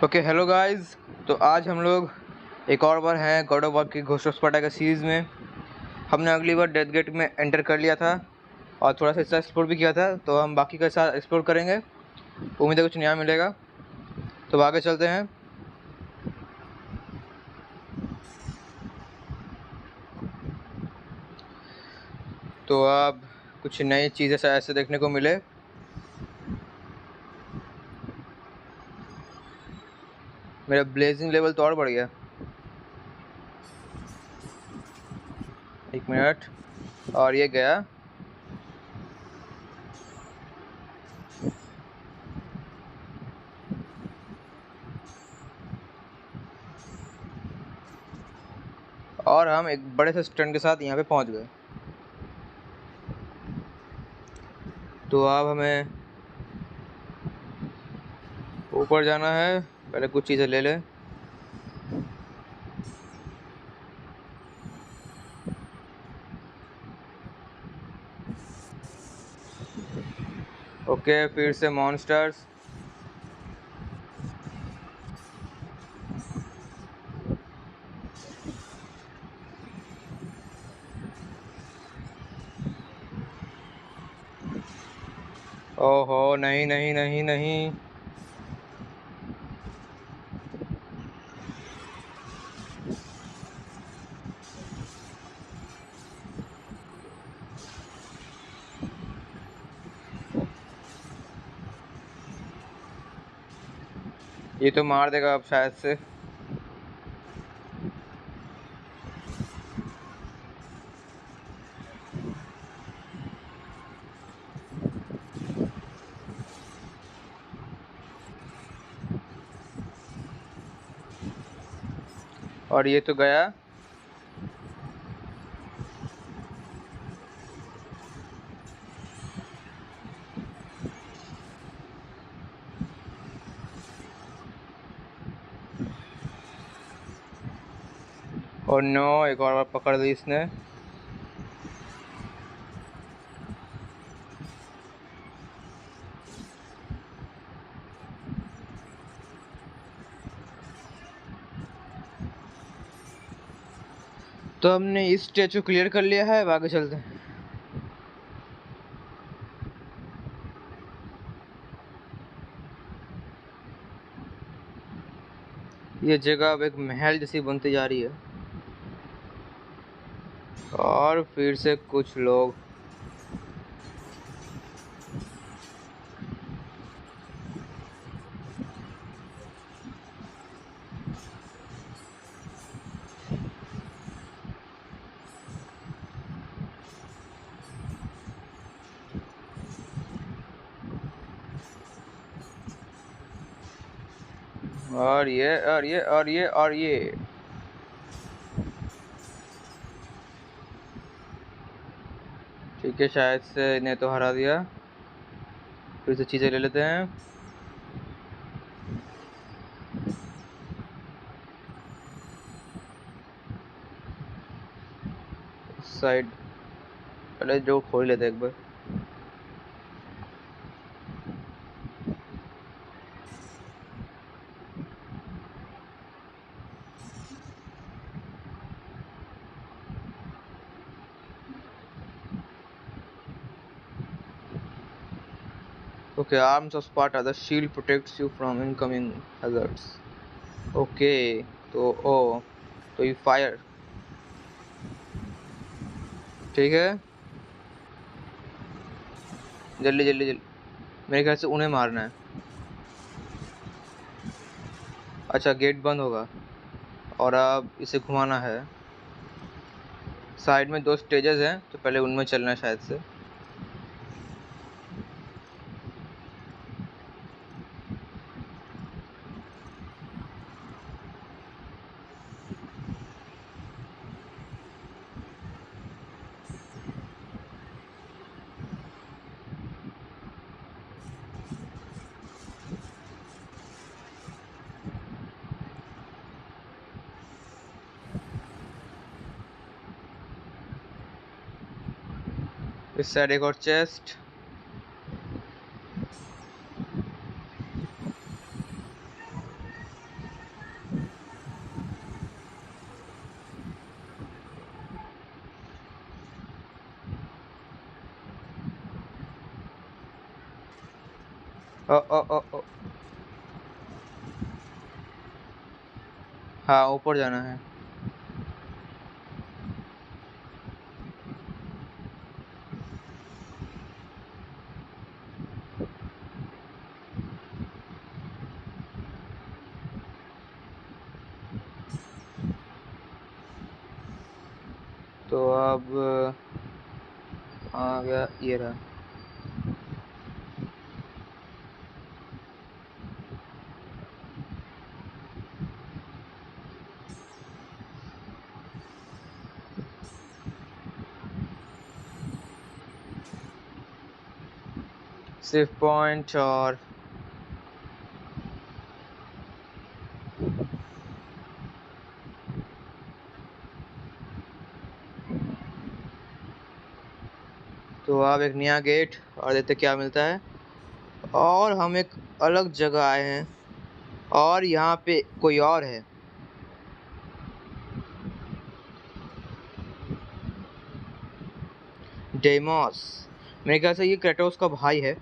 Okay hello guys. तो आज हम लोग एक और बार हैं गॉड ऑफ वॉर की घोस्ट ऑफ स्पार्टा के सीरीज़ में। हमने अगली बार डेथ गेट में एंटर कर लिया था और थोड़ा सा इसका एक्सप्लोर भी किया था, तो हम बाकी का साथ एक्सप्लोर करेंगे। उम्मीद है कुछ नया मिलेगा, तो आगे चलते हैं। तो अब कुछ नई चीज़ें ऐसे देखने को मिले। मेरा ब्लेजिंग लेवल तो और बढ़ गया। एक मिनट, और ये गया। और हम एक बड़े से स्टंट के साथ यहाँ पे पहुँच गए। तो अब हमें ऊपर जाना है, पहले कुछ चीज़ें ले लें। ओके, फिर से मॉन्स्टर्स। ओहो, नहीं नहीं नहीं नहीं। ये तो मार देगा अब शायद से। और ये तो गया। और नो, एक और बार पकड़ ली इसने। तो हमने इस स्टेचू क्लियर कर लिया है, अब आगे चलते हैं। ये जगह अब एक महल जैसी बनती जा रही है। और फिर से कुछ लोग। और ये और ये और ये और ये। ठीक है, शायद से इन्हें तो हरा दिया। फिर से चीजें ले लेते हैं। साइड पहले जो खोल लेते एक बार। Okay, arms of Sparta, the shield protects you from incoming hazards. Okay, तो तो ये फायर। ठीक है, जल्दी जल्दी जल्दी। मेरे ख्याल से उन्हें मारना है। अच्छा, गेट बंद होगा और अब इसे घुमाना है। साइड में दो स्टेजेस हैं, तो पहले उनमें चलना है शायद से। इस साइड एक और चेस्ट। ओ ओ ओ ओ। हाँ, ऊपर जाना है। तो अब आ गया, ये रहा। सिर्फ पॉइंट और तो अब एक नया गेट और देखते क्या मिलता है। और हम एक अलग जगह आए हैं और यहाँ पे कोई और है। डेमोस, मेरे ख्याल से ये क्रेटोस का भाई है।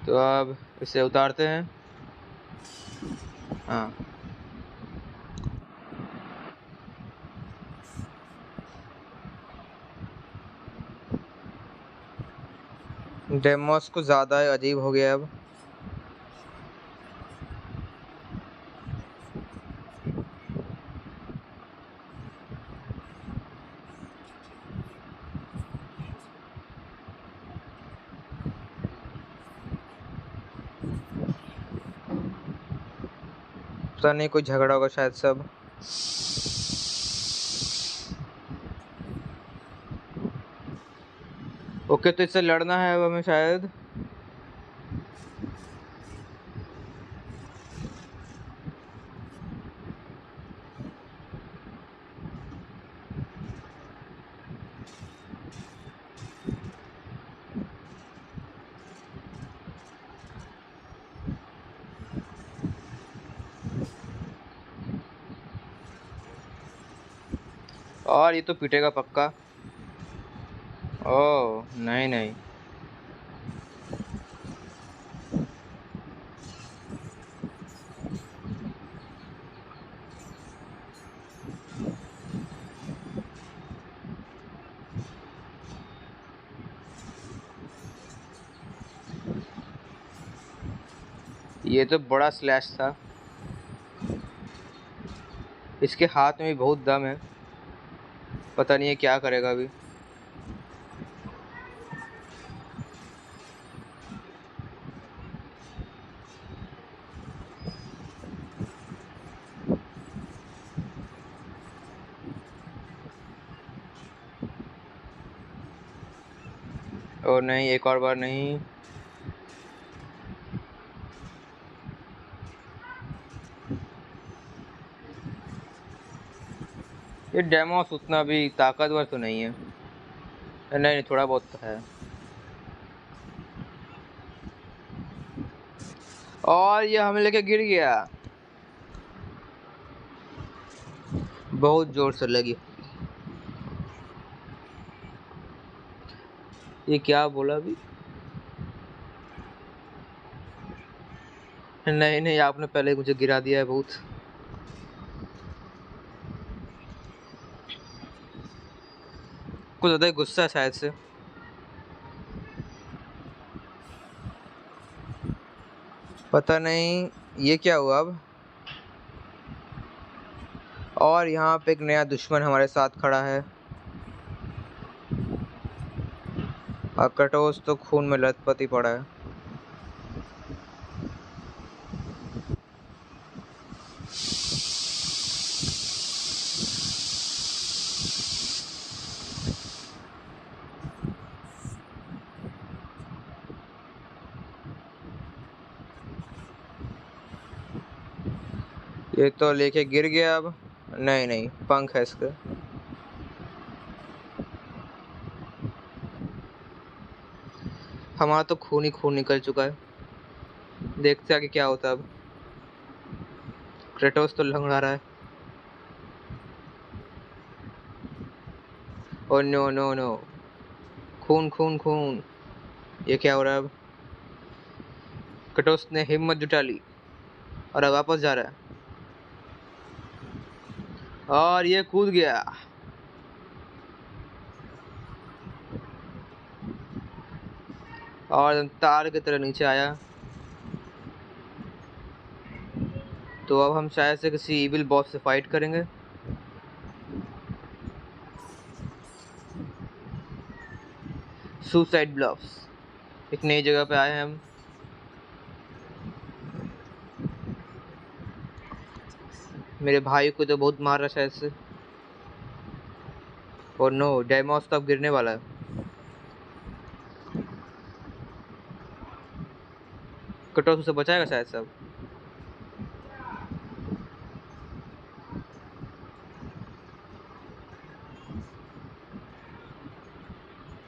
तो अब इसे उतारते हैं। हाँ, डेमोस कुछ ज़्यादा अजीब हो गया अब। पता नहीं, कोई झगड़ा होगा शायद सब। ओके, तो इससे लड़ना है अब हमें शायद। और ये तो पिटेगा पक्का। ओह नहीं नहीं। ये तो बड़ा स्लैश था। इसके हाथ में भी बहुत दम है। पता नहीं है क्या करेगा अभी। और नहीं, एक और बार नहीं। ये डेमोस उतना भी ताकतवर तो नहीं है। नहीं नहीं, थोड़ा बहुत तो है। और ये हमें लेके गिर गया। बहुत जोर से लगी। ये क्या बोला अभी? नहीं नहीं, आपने पहले मुझे गिरा दिया है बहुत। कुछ ज़्यादा ही गुस्सा है शायद से। पता नहीं ये क्या हुआ अब। और यहाँ पे एक नया दुश्मन हमारे साथ खड़ा है। और कटोस तो खून में लथपथ ही पड़ा है। ये तो लेके गिर गया अब। नहीं नहीं, पंख है इसके। हमारा तो खून ही खून निकल चुका है। देखते आगे क्या होता है अब। क्रेटोस तो लंगड़ा रहा है। ओ नो नो नो, खून खून खून। ये क्या हो रहा है अब? कटोस ने हिम्मत जुटा ली और अब वापस जा रहा है और ये कूद गया। और तार की तरह नीचे आया। तो अब हम शायद से किसी इविल बॉस से फाइट करेंगे। सुसाइड ब्लॉफ्स, एक नई जगह पे आए हैं हम। मेरे भाई को तो बहुत मार रहा शायद से। और नो, डेमोस तो अब गिरने वाला है। कटोस उसे बचाएगा शायद से अब।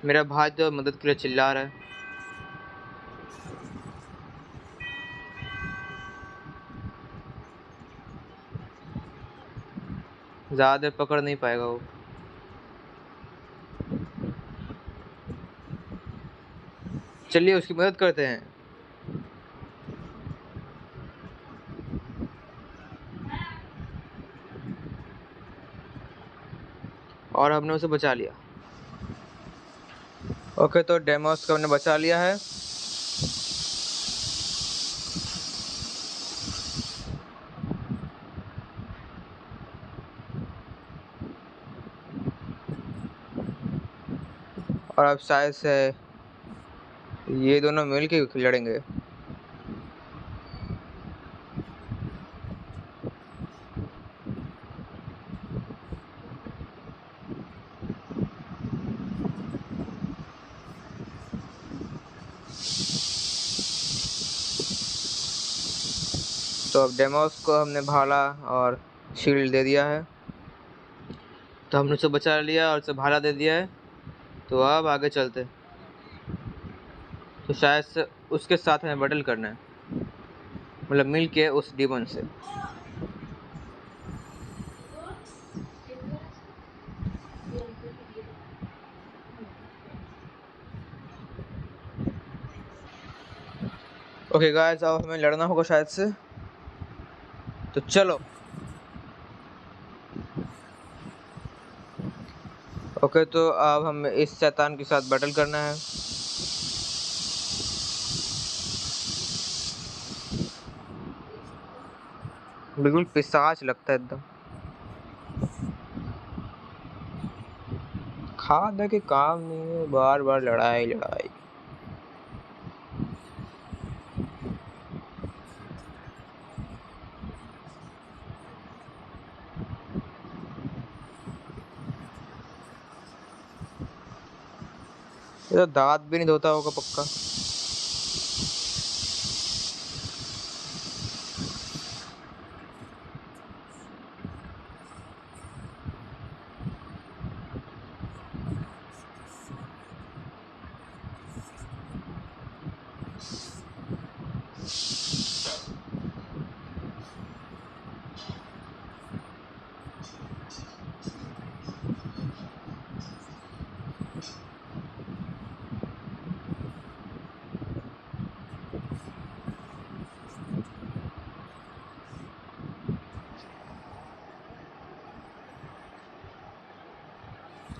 मेरा भाई तो मदद के लिए चिल्ला रहा है। ज्यादा देर पकड़ नहीं पाएगा वो। चलिए उसकी मदद करते हैं। और हमने उसे बचा लिया। ओके, तो डेमोस को हमने बचा लिया है। और अब शायद से ये दोनों मिल के लड़ेंगे। तो अब डेमोस को हमने भाला और शील्ड दे दिया है। तो हमने उसे बचा लिया और उसे भाला दे दिया है। तो अब आगे चलते। तो शायद से उसके साथ हमें बैटल करना है, मतलब मिल के उस डीमन से। ओके गाइस, अब हमें लड़ना होगा शायद से। तो चलो। ओके, तो अब हमें इस शैतान के साथ बैटल करना है। बिल्कुल पिशाच लगता है एकदम। खादा के काम नहीं है, बार बार लड़ाई लड़ाई। ये तो दांत भी नहीं धोता होगा पक्का।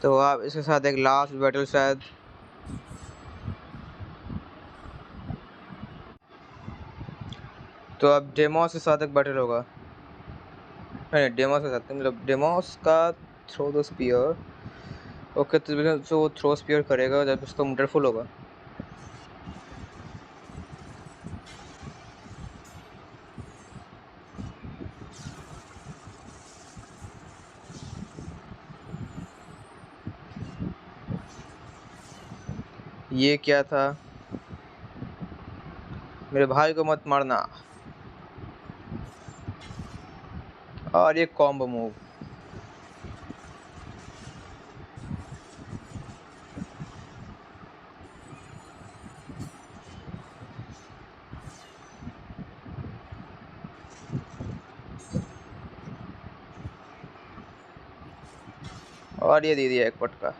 तो अब इसके साथ एक लास्ट बैटल शायद। तो अब डेमोस के साथ एक बैटल होगा। नहीं, डेमोस के साथ मतलब डेमोस का थ्रो द स्पीयर। ओके, तो वो थ्रो स्पीयर करेगा जब उसका मोटर फुल होगा। ये क्या था? मेरे भाई को मत मारना। और ये कॉम्बो मूव। और ये दे दिया एक पटका।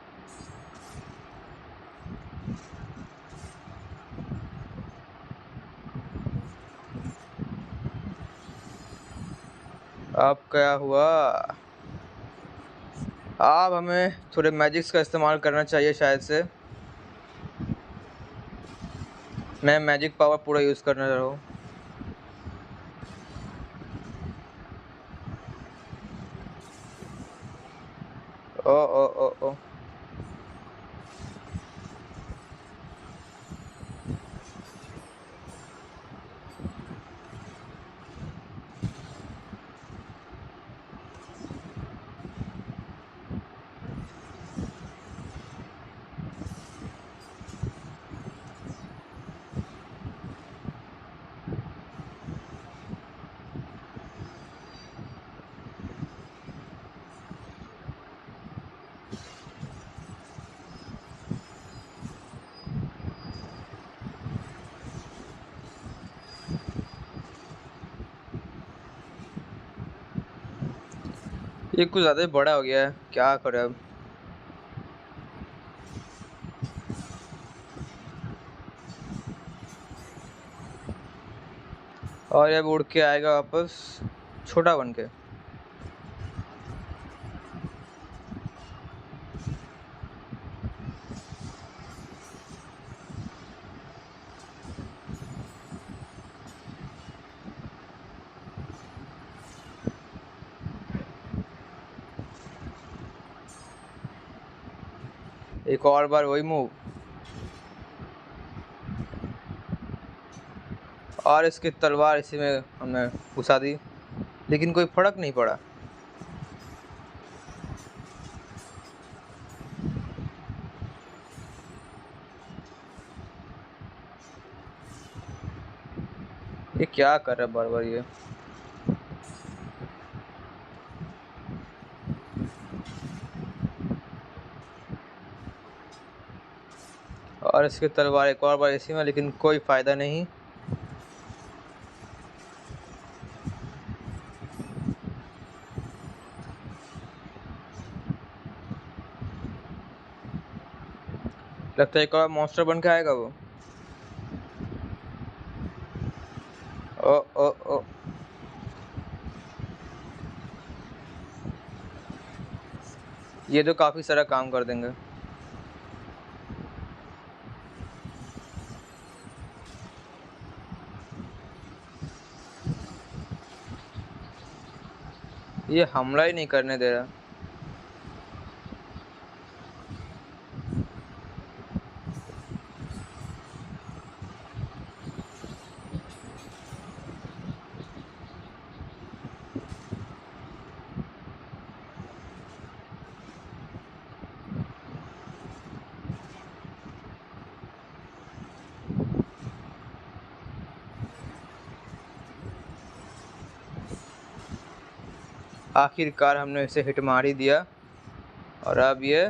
अब क्या हुआ? अब हमें थोड़े मैजिक्स का इस्तेमाल करना चाहिए शायद से। मैं मैजिक पावर पूरा यूज़ करने रहा हूँ। ओ ओ ओ ओ ये कुछ ज़्यादा ही बड़ा हो गया है, क्या करें अब? और ये अब उड़ के आएगा वापस छोटा बन के। एक और बार वही मूव, और इसकी तलवार इसी में हमने घुसा दी, लेकिन कोई फर्क नहीं पड़ा। ये क्या कर रहा है बार बार ये? और इसकी तलवार एक और बार इसी में, लेकिन कोई फायदा नहीं। लगता है एक और मॉन्स्टर बन के आएगा वो। ओ ओ ओ ये तो काफी सारा काम कर देंगे। ये हमला ही नहीं करने दे रहा। आखिरकार हमने इसे हिट मार ही दिया। और अब ये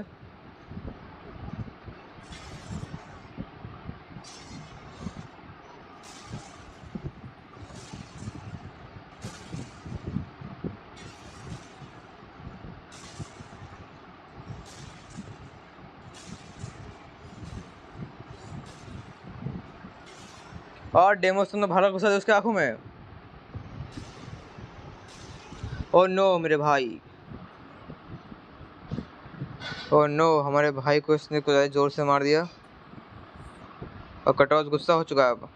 और डेमोस तुमने भाला घुसा दिया उसके आंखों में। ओ नो मेरे भाई, ओ नो हमारे भाई को इसने कुछ जोर से मार दिया। और कटॉस गुस्सा हो चुका है अब।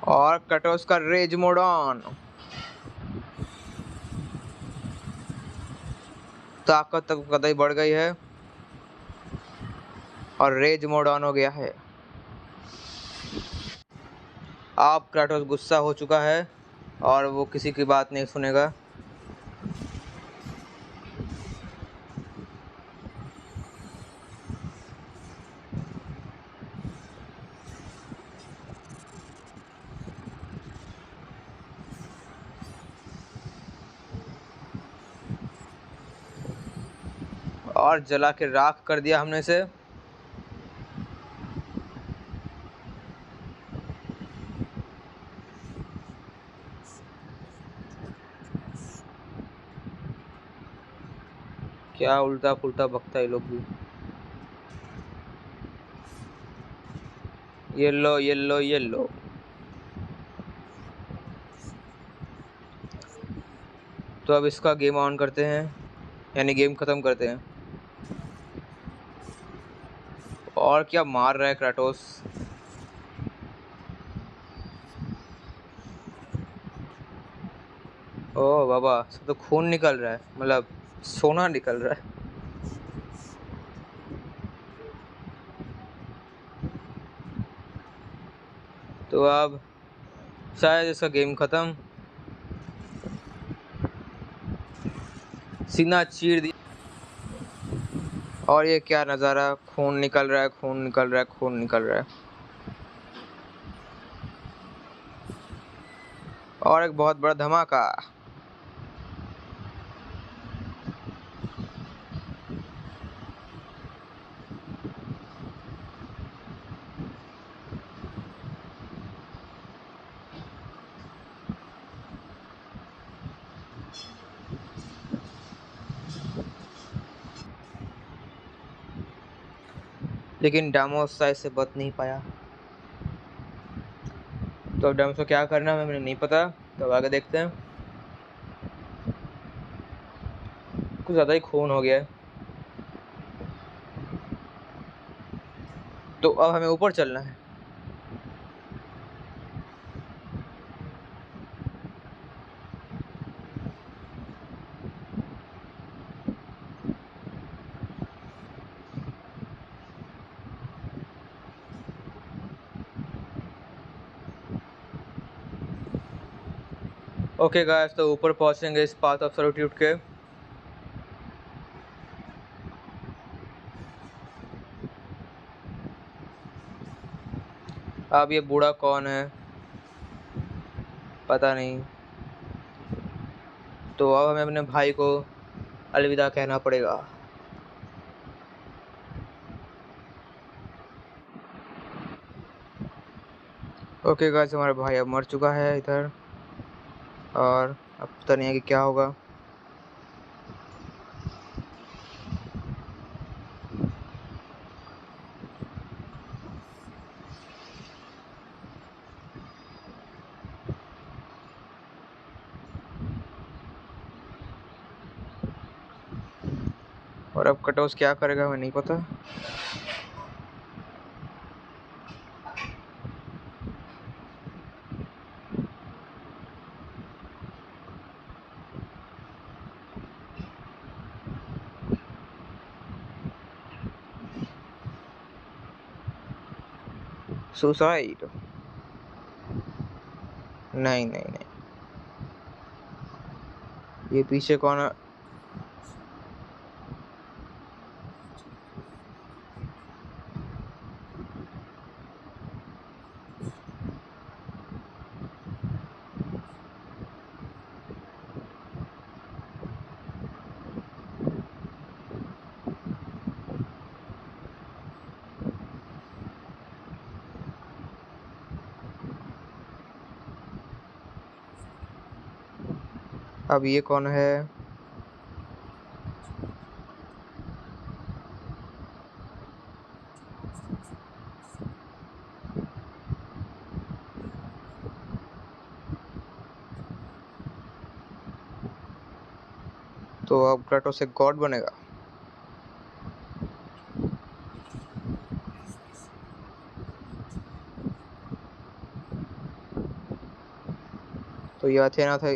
और कटॉस का रेज मोड ऑन। ताकत तक कतई बढ़ गई है और रेज मोड ऑन हो गया है। अब क्राटोस गुस्सा हो चुका है और वो किसी की बात नहीं सुनेगा। और जला के राख कर दिया हमने इसे। क्या उल्टा पुल्टा बकता है लोग भी। Yellow yellow yellow. तो अब इसका गेम ऑन करते हैं, यानी गेम ख़त्म करते हैं। और क्या मार रहा है क्राटोस। ओह बाबा, सब तो खून निकल रहा है, मतलब सोना निकल रहा है। तो अब शायद इसका गेम ख़त्म। सीना चीर दिया। और ये क्या नज़ारा, खून निकल रहा है, खून निकल रहा है, खून निकल रहा है। और एक बहुत बड़ा धमाका। लेकिन डामोस शायद से बच नहीं पाया। तो अब डामोस को क्या करना है, मुझे नहीं पता। तो आगे देखते हैं। कुछ ज़्यादा ही खून हो गया है। तो अब हमें ऊपर चलना है। ओके गाइस, तो ऊपर पहुंचेंगे इस पाथ ऑफ सॉलिट्यूड के। अब ये बूढ़ा कौन है पता नहीं। तो अब हमें अपने भाई को अलविदा कहना पड़ेगा। ओके गाइस, हमारा भाई अब मर चुका है इधर। और अब पता नहीं है कि क्या होगा। और अब कटोस क्या करेगा हमें नहीं पता। सुसाइड? नहीं नहीं नहीं। ये पीछे कौन है? अब ये कौन है? तो अब क्राटोस एक गॉड बनेगा। तो ये अथेना था।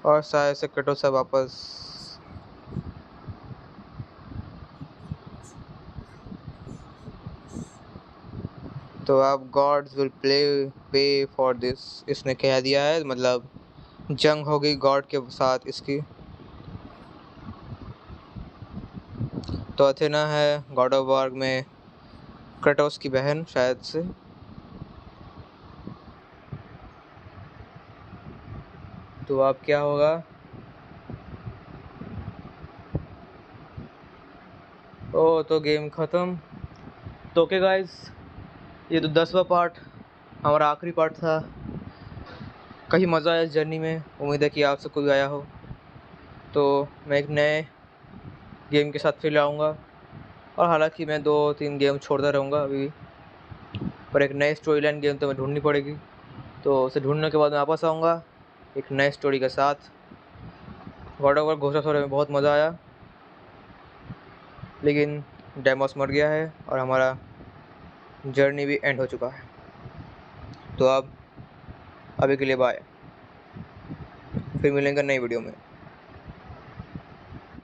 और शायद से क्राटोस अब वापस। तो अब God's will pay for this, इसने कह दिया है, मतलब जंग हो गई गॉड के साथ इसकी। तो अथेना है गॉड ऑफ वॉर में क्रेटोस की बहन शायद से। तो अब क्या होगा? ओ, तो गेम ख़त्म। तो ओके गाइस, ये तो 10वां पार्ट, हमारा आखिरी पार्ट था। कहीं मज़ा आया इस जर्नी में, उम्मीद है कि आप सबको भी आया हो। तो मैं एक नए गेम के साथ फिर आऊँगा। और हालांकि मैं 2-3 गेम छोड़ता रहूँगा अभी, पर एक नई स्टोरी लाइन गेम तो मैं ढूंढनी पड़ेगी। तो उसे ढूंढने के बाद मैं वापस आऊँगा एक नई स्टोरी के साथ। गॉड ऑफ वॉर घोषणास्वर में बहुत मज़ा आया, लेकिन डेमोस मर गया है और हमारा जर्नी भी एंड हो चुका है। तो अब अभी के लिए बाय, फिर मिलेंगे नई वीडियो में।